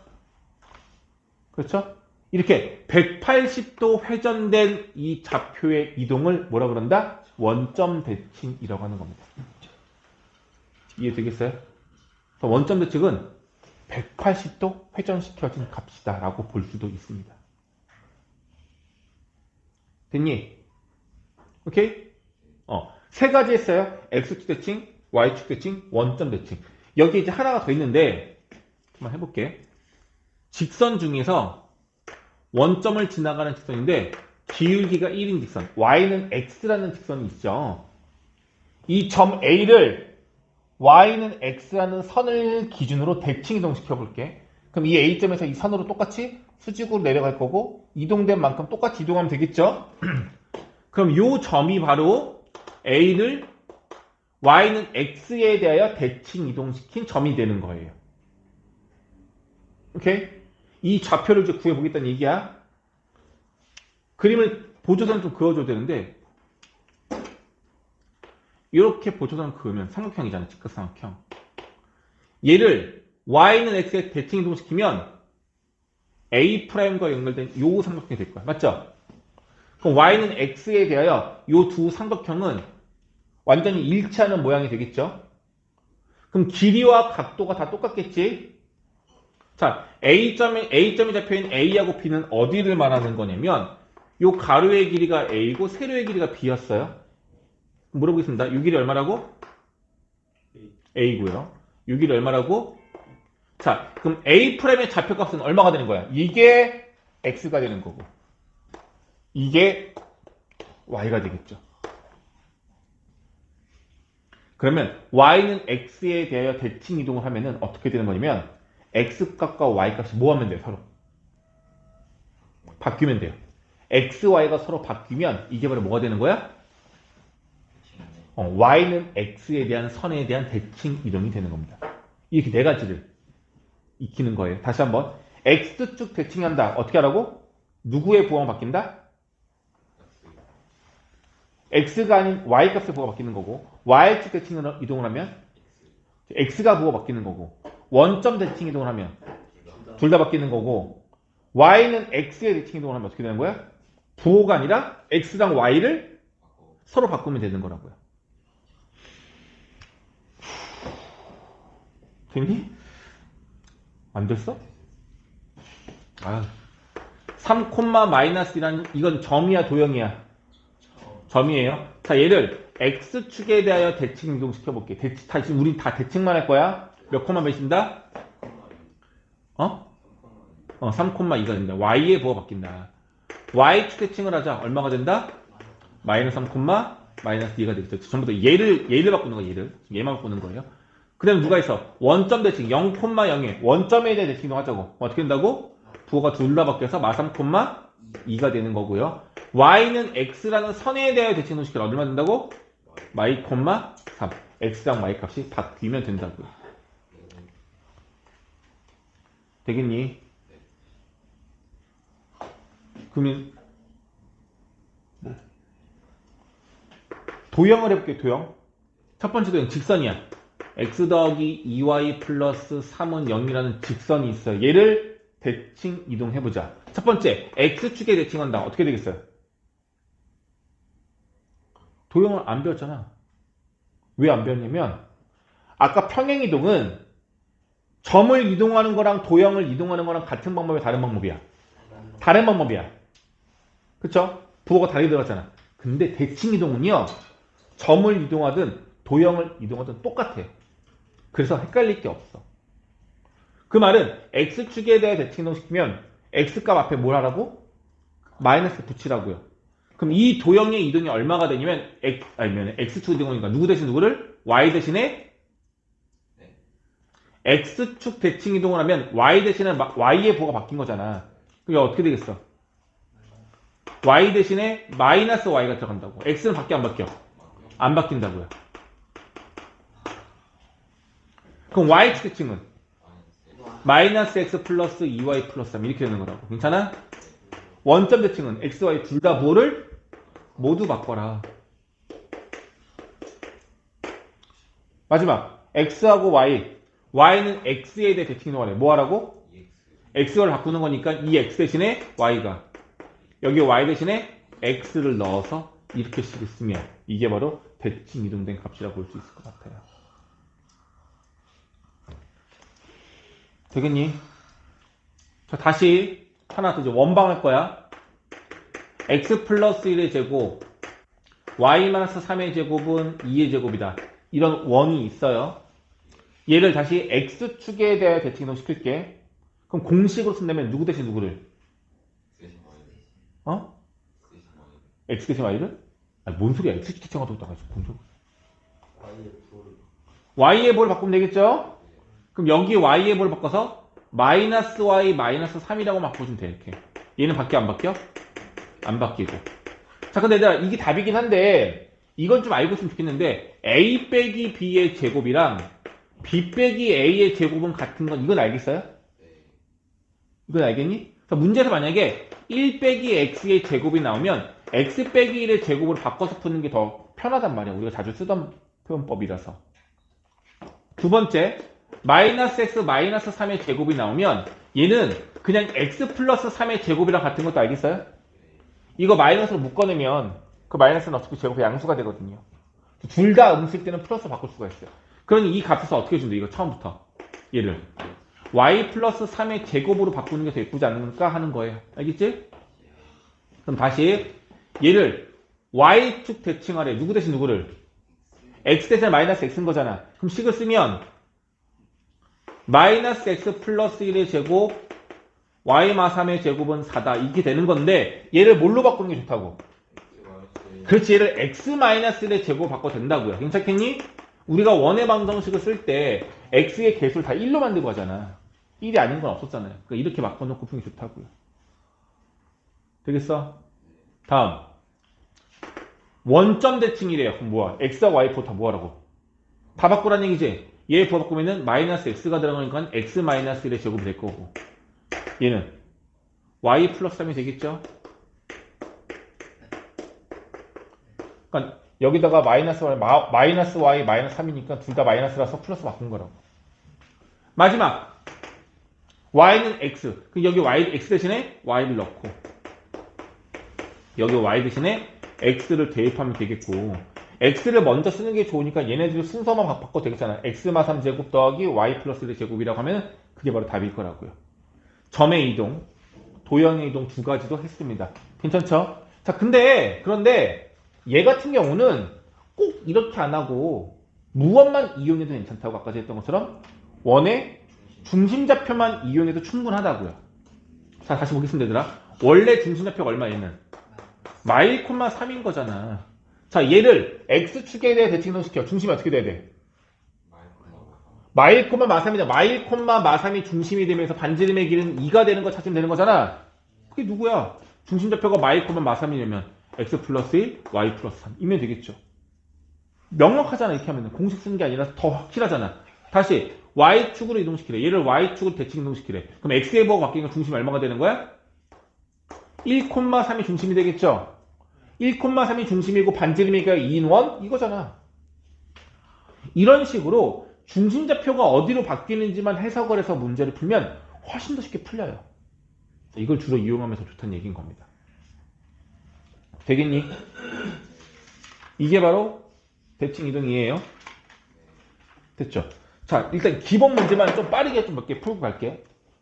그렇죠? 이렇게 180도 회전된 이 좌표의 이동을 뭐라 그런다? 원점 대칭이라고 하는 겁니다. 이해되겠어요? 원점 대칭은 180도 회전시켜진 값이다 라고 볼 수도 있습니다. 됐니? 오케이? 세 가지 했어요. X축 대칭, Y축 대칭, 원점 대칭. 여기 이제 하나가 더 있는데 한번 해볼게. 직선 중에서 원점을 지나가는 직선인데 기울기가 1인 직선, Y는 X라는 직선이 있죠. 이 점 A를 Y는 X라는 선을 기준으로 대칭 이동시켜 볼게. 그럼 이 A점에서 이 선으로 똑같이 수직으로 내려갈 거고 이동된 만큼 똑같이 이동하면 되겠죠? 그럼 이 점이 바로 A를 Y는 X에 대하여 대칭 이동시킨 점이 되는 거예요. 오케이? 이 좌표를 이제 구해보겠다는 얘기야. 그림을 보조선 좀 그어줘야 되는데 이렇게 보조선 그으면 삼각형이잖아. 직각삼각형. 얘를 Y는 X에 대칭 이동시키면 A'과 연결된 요 삼각형이 될 거야. 맞죠? 그럼 Y는 X에 대하여 요 두 삼각형은 완전히 일치하는 모양이 되겠죠? 그럼 길이와 각도가 다 똑같겠지? 자, A점이 잡혀있는 A하고 B는 어디를 말하는 거냐면 요 가로의 길이가 A고 세로의 길이가 B였어요. 물어보겠습니다. 요 길이 얼마라고? A고요. 요 길이 얼마라고? 자, 그럼 A'의 좌표값은 얼마가 되는 거야? 이게 X가 되는 거고 이게 Y가 되겠죠. 그러면 Y는 X에 대하여 대칭 이동을 하면은 어떻게 되는 거냐면 X값과 Y값이 뭐 하면 돼요? 서로 바뀌면 돼요. X, Y가 서로 바뀌면 이게 바로 뭐가 되는 거야? Y는 X에 대한 선에 대한 대칭 이동이 되는 겁니다. 이렇게 네 가지를 익히는 거예요. 다시 한번 X축 대칭한다. 어떻게 하라고? 누구의 부호가 바뀐다? X가 아닌 Y값의 부호가 바뀌는 거고 Y축 대칭으로 이동을 하면 X가 부호가 바뀌는 거고 원점 대칭 이동을 하면 둘 다 바뀌는 거고 Y는 X의 대칭 이동을 하면 어떻게 되는 거야? 부호가 아니라 X랑 Y를 서로 바꾸면 되는 거라고요. 됐니? 안 됐어? 3,-1이라는 이건 점이야 도형이야? 점이에요. 자, 얘를 X축에 대하여 대칭 이동시켜 볼게. 다시 우리 다 대칭만 할 거야. 몇 콤마 몇인다? 3,2가 된다. Y의 부호가 바뀐다. Y축 대칭을 하자. 얼마가 된다? 마이너스 3, 마이너스 2가 되겠죠. 전부 다 얘를 바꾸는 거예요. 얘만 바꾸는 거예요. 그 다음에 누가 있어? 원점 대칭 0,0에 원점에 대해 대칭 이동하자고. 어떻게 된다고? 부호가 둘 다 바뀌어서 마 3,2가 되는 거고요. Y는 X라는 선에 대하여 대칭 이동시키면 얼마 된다고? 마이, 3. X랑 Y 값이 바뀌면 된다고요. 되겠니? 그러면 도형을 해볼게. 도형. 첫 번째 도형 직선이야. X 더하기 2Y 플러스 3은 0이라는 직선이 있어요. 얘를 대칭 이동해보자. 첫 번째 X축에 대칭한다. 어떻게 되겠어요? 도형을 안 배웠잖아. 왜 안 배웠냐면 아까 평행이동은 점을 이동하는 거랑 도형을 이동하는 거랑 같은 방법이야? 다른 방법이야? 다른 방법이야. 그쵸? 부호가 다르게 들어갔잖아. 근데 대칭이동은요, 점을 이동하든 도형을 이동하든 똑같아. 그래서 헷갈릴 게 없어. 그 말은 X축에 대해 대칭이동시키면 X값 앞에 뭘 하라고? 마이너스 붙이라고요. 그럼 이 도형의 이동이 얼마가 되냐면 X축 이동이니까 누구 대신 누구를? Y 대신에 X축 대칭 이동을 하면 Y 대신에 Y의 부호가 바뀐 거잖아. 그게 어떻게 되겠어? Y 대신에 마이너스 Y가 들어간다고. X는 바뀌어 안 바뀌어? 안 바뀐다고요. 그럼 Y축 대칭은 마이너스 X 플러스 2Y 플러스 3 이렇게 되는 거라고. 괜찮아? 원점 대칭은 X, Y 둘 다 부호를 모두 바꿔라. 마지막 X하고 Y는 X에 대해 대칭 이동하래. 뭐 하라고? X를 바꾸는 거니까 이 X 대신에 Y가 여기 Y 대신에 X를 넣어서 이렇게 식을 쓰면 이게 바로 대칭 이동된 값이라고 볼 수 있을 것 같아요. 되겠니? 자, 다시 하나 더 원방할 거야. X 플러스 1의 제곱 y-3의 제곱은 2의 제곱이다. 이런 원이 있어요. 얘를 다시 x축에 대해 대칭이동시킬게. 그럼 공식으로 쓴다면 누구 대신 누구를? 어? x 대신 y를? 아니 뭔 소리야. x축 대칭하고 있다가 공식. y의 볼을 바꾸면 되겠죠? 그럼 여기 y의 볼을 바꿔서 마이너스 y 마이너스 3이라고 바꿔주면 돼. 이렇게. 얘는 바뀌어 안 바뀌어? 안 바뀌고. 자 근데 얘들아 이게 답이긴 한데 이건 좀 알고 있으면 좋겠는데 a 빼기 b의 제곱이랑 b 빼기 a의 제곱은 같은 건 이건 알겠어요? 이건 알겠니? 그래서 문제에서 만약에 1 빼기 x의 제곱이 나오면 x 빼기 1의 제곱으로 바꿔서 푸는 게 더 편하단 말이야. 우리가 자주 쓰던 표현법이라서. 두 번째, 마이너스 x 마이너스 3의 제곱이 나오면 얘는 그냥 x 플러스 3의 제곱이랑 같은 것도 알겠어요? 이거 마이너스로 묶어내면 그 마이너스는 어차피 제곱의 양수가 되거든요. 둘 다 음수일 때는 플러스 바꿀 수가 있어요. 그러니 이 값에서 어떻게 준대? 이거 처음부터. 얘를 y 플러스 3의 제곱으로 바꾸는 게 더 예쁘지 않을까 하는 거예요. 알겠지? 그럼 다시 얘를 y축 대칭하래. 누구 대신 누구를? x 대신 마이너스 x인 거잖아. 그럼 식을 쓰면 마이너스 x 플러스 1의 제곱 y마 3의 제곱은 4다. 이게 되는 건데 얘를 뭘로 바꾸는 게 좋다고? 그렇지. 얘를 x 마이너스 1의 제곱 바꿔도 된다고요. 괜찮겠니? 우리가 원의 방정식을 쓸 때 x의 개수를 다 1로 만들고 하잖아. 1이 아닌 건 없었잖아요. 그러니까 이렇게 바꿔놓고 푸는 게 좋다고요. 되겠어? 다음 원점 대칭이래요. 그럼 뭐야? x와 y 부터 다 뭐하라고? 다 바꾸란 얘기지? 얘 바꾸면은 마이너스 x가 들어가니까 x 마이너스 1의 제곱이 될 거고 얘는 y 플러스 3이 되겠죠? 그러니까 여기다가 마이너스 y, 마이너스 3이니까 둘 다 마이너스라서 플러스 바꾼 거라고. 마지막 y는 x. 그럼 여기 x 대신에 y를 넣고 여기 y 대신에 x를 대입하면 되겠고 x를 먼저 쓰는 게 좋으니까 얘네들 순서만 바꿔도 되겠잖아. x마 3제곱 더하기 y 플러스 1의 제곱이라고 하면 그게 바로 답일 거라고요. 점의 이동, 도형의 이동 두 가지도 했습니다. 괜찮죠? 자, 그런데 얘 같은 경우는 꼭 이렇게 안 하고 무원만 이용해도 괜찮다고 아까 했던 것처럼 원의 중심좌표만 이용해도 충분하다고요. 자, 다시 보겠습니다, 얘들아. 원래 중심좌표가 얼마 얘는? 마일 콤마 3인 거잖아. 자, 얘를 x축에 대해 대칭동시켜. 중심이 어떻게 돼야 돼? 마일 콤마 마3이다. 마일 콤마 마3이 중심이 되면서 반지름의 길은 2가 되는 거 찾으면 되는 거잖아. 그게 누구야? 중심좌표가 마일 콤마 마3이려면 x 플러스 1, y 플러스 3 이면 되겠죠. 명확하잖아. 이렇게 하면 공식 쓰는 게 아니라 더 확실하잖아. 다시 y축으로 이동시키래. 얘를 y축으로 대칭 이동시키래. 그럼 x의 부호가 바뀌니까 중심이 얼마가 되는 거야? 1,3이 중심이 되겠죠. 1,3이 중심이고 반지름이가 2인 원? 이거잖아. 이런 식으로 중심좌표가 어디로 바뀌는지만 해석을 해서 문제를 풀면 훨씬 더 쉽게 풀려요. 이걸 주로 이용하면서 좋다는 얘기인 겁니다. 되겠니? 이게 바로 대칭 이동이에요. 됐죠? 자, 일단 기본 문제만 좀 빠르게 좀 몇 개 풀고 갈게요.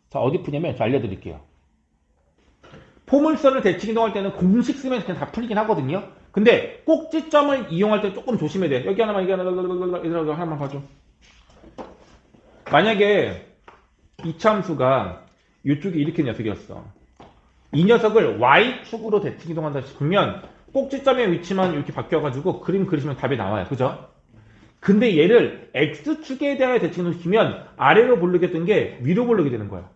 자, 어디 푸냐면 알려드릴게요. 포물선을 대칭 이동할 때는 공식 쓰면 그냥 다 풀리긴 하거든요. 근데 꼭지점을 이용할 때 조금 조심해야 돼. 여기 하나만, 얘들아, 하나만 봐줘. 만약에 이참수가 이쪽이 이렇게 녀석이었어. 이 녀석을 y축으로 대칭 이동한다 싶으면 꼭지점의 위치만 이렇게 바뀌어가지고 그림 그리시면 답이 나와요. 그죠? 근데 얘를 x축에 대하여 대칭 이동시키면 아래로 볼르게 된 게 위로 볼르게 되는 거야.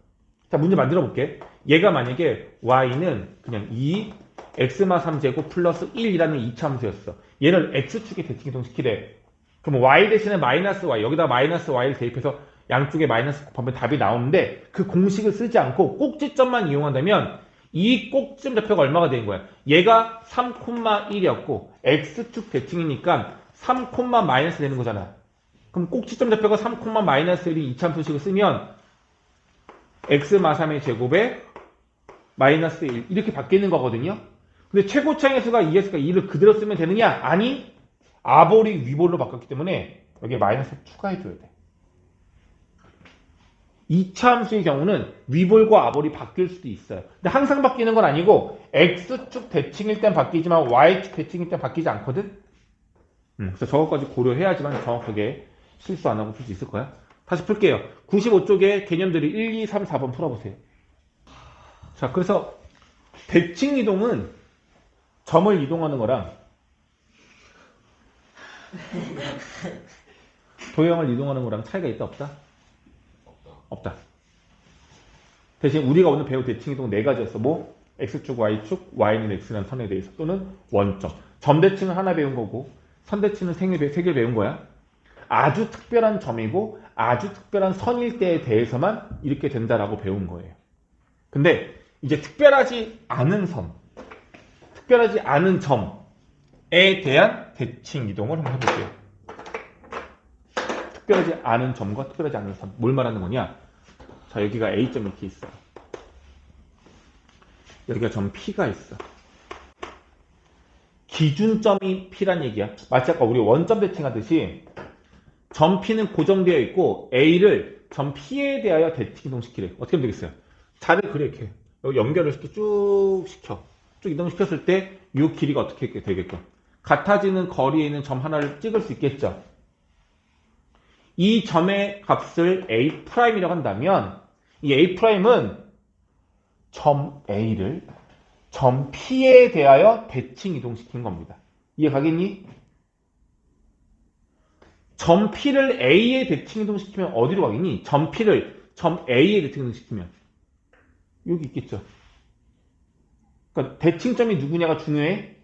자, 문제 만들어 볼게. 얘가 만약에 y는 그냥 2 x마 3제곱 플러스 1이라는 이차함수였어. 얘를 x축에 대칭 이동시키래. 그럼 y 대신에 마이너스 y, 여기다 마이너스 y를 대입해서 양쪽에 마이너스 곱하면 답이 나오는데 그 공식을 쓰지 않고 꼭지점만 이용한다면 이 꼭지점 좌표가 얼마가 되는 거야? 얘가 3,1이었고 x축 대칭이니까 3, 마이너스 되는 거잖아. 그럼 꼭지점 좌표가 3, 마이너스 1이 이차함수식을 쓰면 x마 3의 제곱에 마이너스 1 이렇게 바뀌는 거거든요. 근데 최고차의 수가 2x가 2를 그대로 쓰면 되느냐? 아니, 아볼이 위볼로 바뀌었기 때문에 여기에 마이너스 추가해줘야 돼. 2차 함수의 경우는 위볼과 아볼이 바뀔 수도 있어요. 근데 항상 바뀌는 건 아니고 x축 대칭일 땐 바뀌지만 y축 대칭일 땐 바뀌지 않거든. 그래서 저것까지 고려해야지만 정확하게 실수 안 하고 풀 수 있을 거야. 다시 풀게요. 95쪽에 개념들이 1, 2, 3, 4번 풀어보세요. 자, 그래서 대칭 이동은 점을 이동하는 거랑 도형을 이동하는 거랑 차이가 있다 없다? 없다. 대신 우리가 오늘 배울 대칭 이동 네 가지였어. 뭐? x축, y축, y는 x라는 선에 대해서 또는 원점. 점 대칭은 하나 배운 거고 선 대칭은 세 개 배운 거야. 아주 특별한 점이고 아주 특별한 선일 때에 대해서만 이렇게 된다라고 배운 거예요. 근데 이제 특별하지 않은 선, 특별하지 않은 점에 대한 대칭 이동을 한번 해볼게요. 특별하지 않은 점과 특별하지 않은 선. 뭘 말하는 거냐? 자, 여기가 A점 이렇게 있어. 여기가 점 P가 있어. 기준점이 P란 얘기야. 마치 아까 우리 원점 대칭하듯이 점 P는 고정되어 있고 A를 점 P에 대하여 대칭 이동시키래. 어떻게 하면 되겠어요? 자를 그래 이렇게 여기 연결을 이렇게 쭉 시켜. 쭉 이동시켰을 때 이 길이가 어떻게 되겠죠? 같아지는 거리에 있는 점 하나를 찍을 수 있겠죠? 이 점의 값을 A'이라고 한다면 이 A'은 점 A를 점 P에 대하여 대칭 이동시킨 겁니다. 이해 가겠니? 점 P를 A에 대칭 이동시키면 어디로 가겠니? 점 P를 점 A에 대칭 이동시키면 여기 있겠죠. 그러니까 대칭점이 누구냐가 중요해.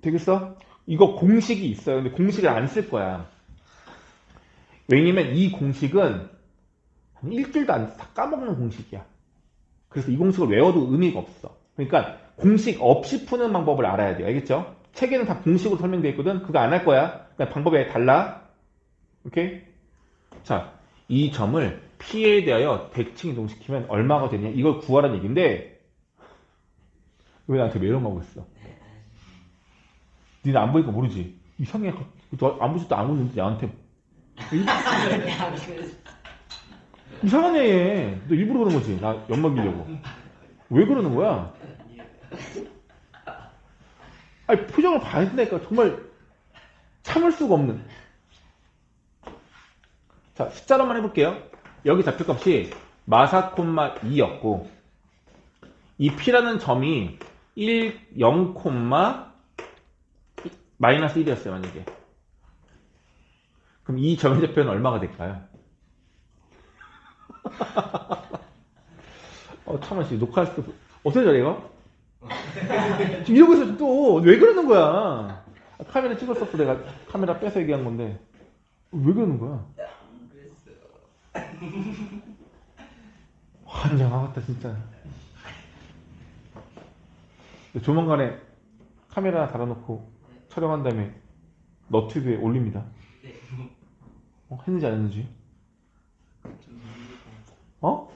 되겠어? 이거 공식이 있어요. 근데 공식을 안 쓸 거야. 왜냐면 이 공식은 한 일주일도 안 다 까먹는 공식이야. 그래서 이 공식을 외워도 의미가 없어. 그러니까 공식 없이 푸는 방법을 알아야 돼요. 알겠죠? 책에는 다 공식으로 설명되어 있거든. 그거 안 할 거야. 그러니까 방법이 달라. 오케이? 자, 이 점을 P에 대하여 대칭 이동시키면 얼마가 되냐? 이걸 구하라는 얘기인데 왜 나한테 매력하고 있어? 니는 안 보니까 모르지? 이상해. 너 안 보지도 안 보는데 나한테 이상하네 얘. 너 일부러 그러는 거지? 나 엿먹이려고. 왜 그러는 거야? 아니 표정을 봐야 된다니까. 정말 참을 수가 없는. 자, 숫자로만 해볼게요. 여기 좌표값이 마사 콤마 2였고 이 P라는 점이 0 콤마 마이너스 1이었어요 만약에. 그럼 이 점의 좌표는 얼마가 될까요? 참아 씨 녹화할 때 어떻게 저래 이거? 지금 이러고 있어 또 왜 그러는 거야? 카메라 찍었었어. 내가 카메라 빼서 얘기한 건데 왜 그러는 거야? 환장하겠다 진짜. 조만간에 카메라 달아놓고 촬영한 다음에 너튜브에 올립니다. 했는지 안 했는지? 어?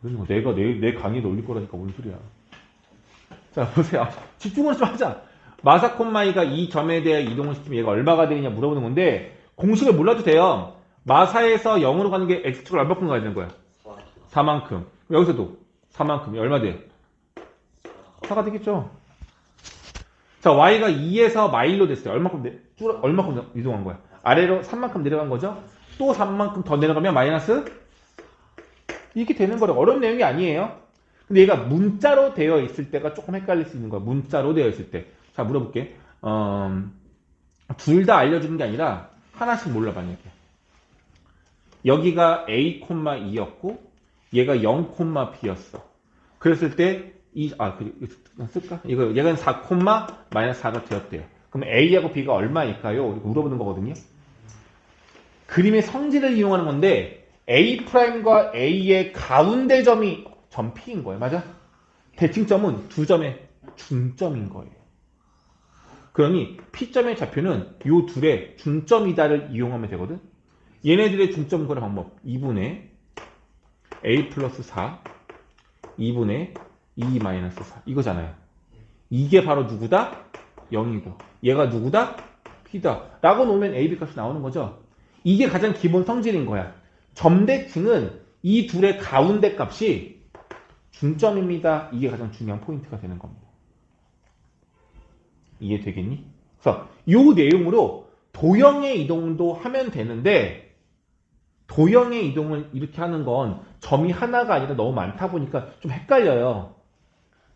그러는 거 내가 내 강의도 올릴 거라니까 뭔 소리야. 자 보세요. 집중을 좀 하자. 마사 콤마이가 이 점에 대해 이동을 시키면 얘가 얼마가 되느냐 물어보는 건데 공식을 몰라도 돼요. 마사에서 0으로 가는 게 x축을 얼마큼 가야 되는 거야? 4만큼. 여기서도 4만큼이 얼마 돼? 4가 되겠죠. 자, y가 2에서 마일로 됐어요. 얼마큼 이동한 거야? 아래로 3만큼 내려간 거죠? 또 3만큼 더 내려가면 마이너스? 이렇게 되는 거라. 어려운 내용이 아니에요. 근데 얘가 문자로 되어 있을 때가 조금 헷갈릴 수 있는 거야. 문자로 되어 있을 때. 자, 물어볼게. 둘 다 알려주는 게 아니라 하나씩 몰라 만약에. 여기가 a, 2였고 얘가 0, b였어. 그랬을 때 쓸까? 얘가 4, 마이너스 4가 되었대요. 그럼 a하고 b가 얼마일까요? 이렇게 물어보는 거거든요. 그림의 성질을 이용하는 건데 A'과 A의 가운데 점이 점 P인 거예요. 맞아? 대칭점은 두 점의 중점인 거예요. 그러니 P점의 좌표는 이 둘의 중점이다를 이용하면 되거든. 얘네들의 중점 구하는 방법 2분의 A 플러스 4 2분의 2 마이너스 4 이거잖아요. 이게 바로 누구다? 0이고 얘가 누구다? P다 라고 놓으면 A, B 값이 나오는 거죠. 이게 가장 기본 성질인 거야. 점대칭은 이 둘의 가운데 값이 중점입니다. 이게 가장 중요한 포인트가 되는 겁니다. 이해되겠니? 그래서 이 내용으로 도형의 이동도 하면 되는데 도형의 이동을 이렇게 하는 건 점이 하나가 아니라 너무 많다 보니까 좀 헷갈려요.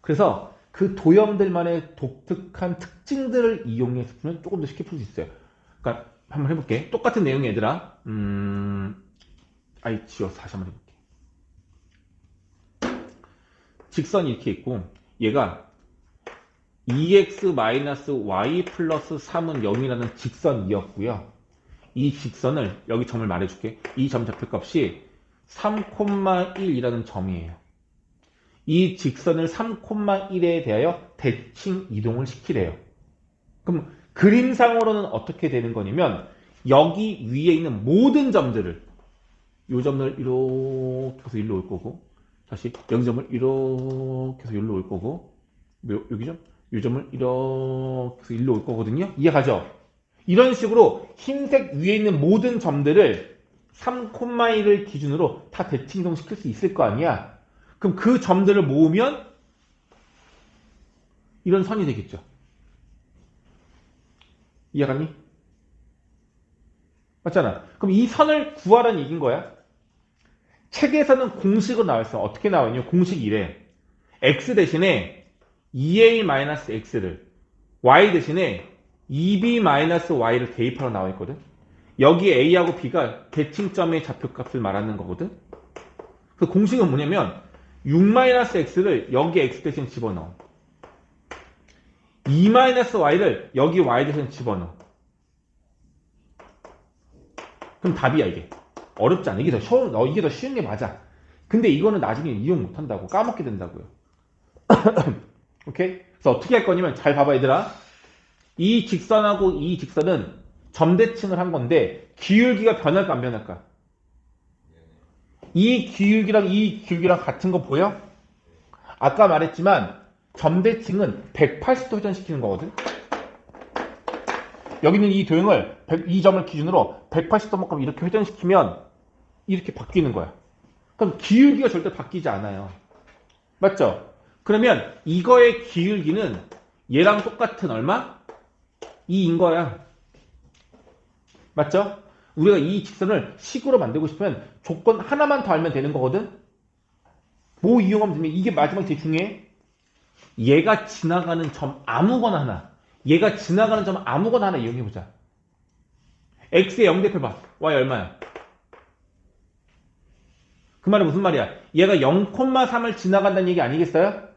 그래서 그 도형들만의 독특한 특징들을 이용해서 풀면 조금 더 쉽게 풀 수 있어요. 그러니까 한번 해볼게. 똑같은 내용이 얘들아. 지워서 다시 한번 해볼게. 직선이 이렇게 있고 얘가 2x-y 플러스 3은 0이라는 직선이었고요. 이 직선을 여기 점을 말해줄게. 이 점 좌표값이 3,1이라는 점이에요. 이 직선을 3,1에 대하여 대칭 이동을 시키래요. 그럼 그림상으로는 어떻게 되는 거냐면 여기 위에 있는 모든 점들을 이 점을 이렇게 해서 일로 올 거고 다시 여기 점을 이렇게 해서 일로 올 거고 여기 점? 이 점을 이렇게 해서 일로 올 거거든요. 이해가죠? 이런 식으로 흰색 위에 있는 모든 점들을 3,1을 기준으로 다 대칭 이동시킬 수 있을 거 아니야. 그럼 그 점들을 모으면 이런 선이 되겠죠. 이해가니? 맞잖아. 그럼 이 선을 구하라는 얘기인 거야. 책에서는 공식으로 나와있어. 어떻게 나와있냐? 공식이 이래. x 대신에 2a-x를 y 대신에 2b-y를 대입하러 나와있거든. 여기 a하고 b가 대칭점의 좌표값을 말하는 거거든. 그 공식은 뭐냐면 6-x를 여기 x 대신 집어넣어. 2-y를 여기 y 대신 집어넣어. 그럼 답이야 이게. 어렵지 않아. 이게 더 쉬운 게 맞아. 근데 이거는 나중에 이용 못한다고. 까먹게 된다고요. 오케이? 그래서 어떻게 할 거냐면 잘 봐봐 얘들아. 이 직선하고 이 직선은 점대칭을 한 건데 기울기가 변할까 안 변할까? 이 기울기랑 같은 거 보여? 아까 말했지만 점대칭은 180도 회전시키는 거거든. 여기는 이 도형을 이 점을 기준으로 180도만큼 이렇게 회전시키면 이렇게 바뀌는 거야. 그럼 기울기가 절대 바뀌지 않아요. 맞죠? 그러면 이거의 기울기는 얘랑 똑같은 얼마? 2인 거야. 맞죠? 우리가 이 직선을 식으로 만들고 싶으면 조건 하나만 더 알면 되는 거거든? 뭐 이용하면 되면 이게 마지막에 제일 중요해. 얘가 지나가는 점 아무거나 하나 이용해보자. x에 0 대표봐. y 얼마야? 그 말은 무슨 말이야? 얘가 0,3을 지나간다는 얘기 아니겠어요?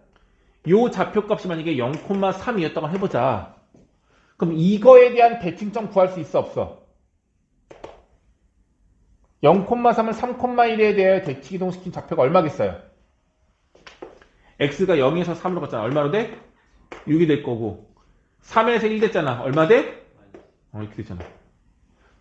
요 좌표값이 만약에 0,3이었다고 해보자. 그럼 이거에 대한 대칭점 구할 수 있어 없어? 0,3을 3,1에 대해 대칭 이동시킨 좌표가 얼마겠어요? x가 0에서 3으로 갔잖아. 얼마로 돼? 6이 될 거고 3에서 1 됐잖아. 얼마 돼? 이렇게 됐잖아.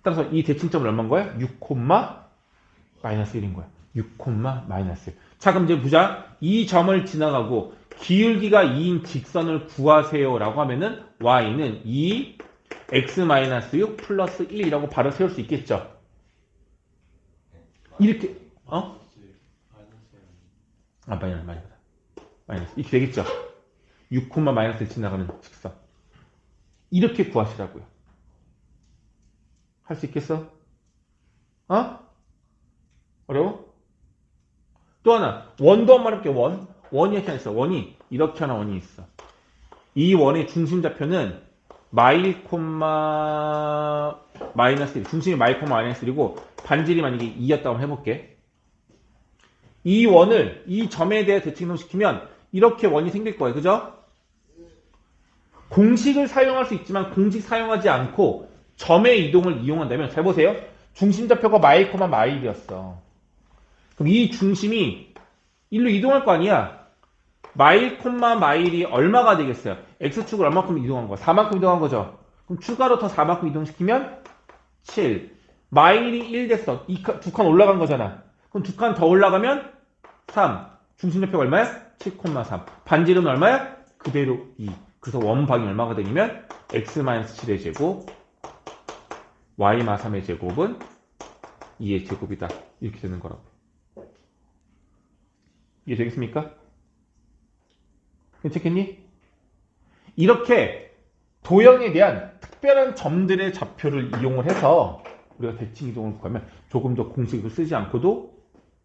따라서 이 대칭점은 얼마인 거야? 6, -1인 거야. 6, -1. 자, 그럼 이제 보자. 이 점을 지나가고 기울기가 2인 직선을 구하세요 라고 하면은 y는 2 x-6 플러스 1이라고 바로 세울 수 있겠죠. 이렇게 마이너스 이렇게 되겠죠. 6, -1 지나가는 직선 이렇게 구하시라고요. 할 수 있겠어? 어려워? 또 하나 원도 한번 해볼게. 원이 이렇게 하나 있어. 원이 이렇게 하나 원이 있어. 이 원의 중심 좌표는 마일 마이너스 1 중심이 마일 마이너스 1이고 반질이 만약에 2였다고 해볼게. 이 원을 이 점에 대해 대칭이동시키면 이렇게 원이 생길 거예요. 그죠? 공식을 사용할 수 있지만 공식 사용하지 않고 점의 이동을 이용한다면 잘 보세요. 중심 좌표가 마일이었어. 그럼 이 중심이 1로 이동할 거 아니야. 마일이 얼마가 되겠어요? x축을 얼마큼 이동한 거야? 4만큼 이동한 거죠. 그럼 추가로 더 4만큼 이동시키면 7. 마일이 1 됐어. 두 칸 올라간 거잖아. 그럼 두 칸 더 올라가면 3. 중심 좌표가 얼마야? 7,3. 반지름은 얼마야? 그대로 2. 그래서 원방이 얼마가 되냐면 x-7의 제곱 y-3의 제곱은 2의 제곱이다. 이렇게 되는 거라고. 이해되겠습니까? 괜찮겠니? 이렇게 도형에 대한 특별한 점들의 좌표를 이용을 해서 우리가 대칭 이동을 구하면 조금 더 공식을 쓰지 않고도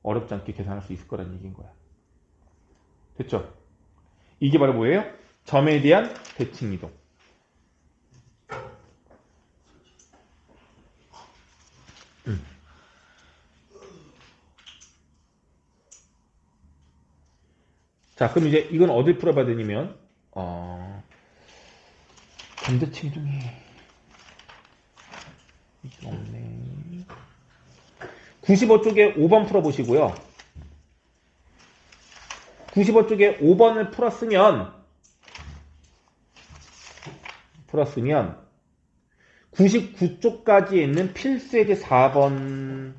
어렵지 않게 계산할 수 있을 거라는 얘기인 거야. 됐죠? 이게 바로 뭐예요? 점에 대한 대칭 이동. 자, 그럼 이제 이건 어딜 풀어봐야 되냐면 점대칭 이동이 이게 없네. 95쪽에 5번 풀어보시고요. 95쪽에 5번을 풀었으면 99쪽까지 있는 필수예제 4번,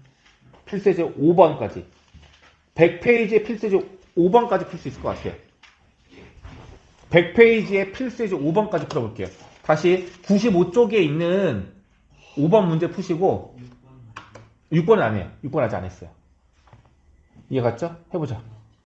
필수예제 5번까지 100페이지의 필수예제 5번까지 풀 수 있을 것 같아요. 100페이지의 필수예제 5번까지 풀어볼게요. 다시 95쪽에 있는 5번 문제 푸시고 6번은 안 해요. 6번 아직 안 했어요. 이해 갔죠? 해보자.